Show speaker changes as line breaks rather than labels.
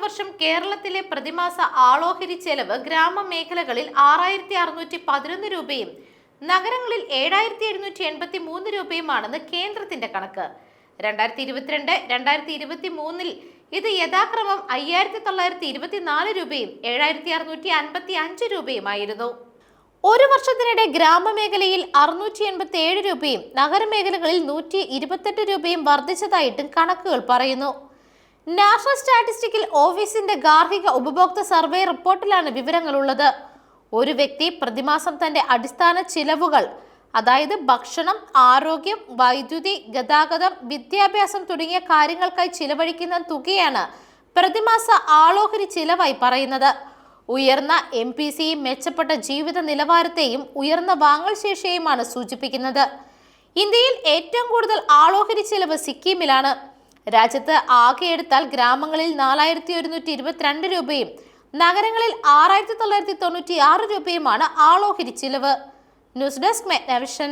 വർഷം കേരളത്തിലെ പ്രതിമാസ ആളോഹരി ചെലവ് ഗ്രാമമേഖലകളിൽ 6611 രൂപയും നഗരങ്ങളിൽ 7783 രൂപയുമാണെന്ന് കേന്ദ്രത്തിന്റെ കണക്ക്. 2022-2023 ഇത് യഥാക്രമം 5924 രൂപയും 7655 രൂപയുമായിരുന്നു. ഒരു വർഷത്തിനിടെ ഗ്രാമമേഖലയിൽ 687 രൂപയും നഗരമേഖലകളിൽ 128 രൂപയും വർദ്ധിച്ചതായിട്ടും കണക്കുകൾ പറയുന്നു. നാഷണൽ സ്റ്റാറ്റിസ്റ്റിക്കൽ ഓഫീസിന്റെ ഗാർഹിക ഉപഭോക്തൃ സർവേ റിപ്പോർട്ടിലാണ് വിവരങ്ങളുള്ളത്. ഒരു വ്യക്തി പ്രതിമാസം തന്റെ അടിസ്ഥാന ചിലവുകൾ, അതായത് ഭക്ഷണം, ആരോഗ്യം, വൈദ്യുതി, ഗതാഗതം, വിദ്യാഭ്യാസം തുടങ്ങിയ കാര്യങ്ങൾക്കായി ചിലവഴിക്കുന്ന തുകയാണ് പ്രതിമാസ ആളോഹരി ചിലവായി പറയുന്നത്. ഉയർന്ന MPCയും മെച്ചപ്പെട്ട ജീവിത നിലവാരത്തെയും ഉയർന്ന വാങ്ങൽ ശേഷിയെയുമാണ് സൂചിപ്പിക്കുന്നത്. ഇന്ത്യയിൽ ഏറ്റവും കൂടുതൽ ആളോഹരി ചിലവ് സിക്കിമിലാണ്. രാജ്യത്ത് ആകെ എടുത്താൽ ഗ്രാമങ്ങളിൽ 4122 രൂപയും നഗരങ്ങളിൽ 6996 രൂപയുമാണ് ആളോഹരി ചിലവ്. News desk മെഗ്നവിഷൻ.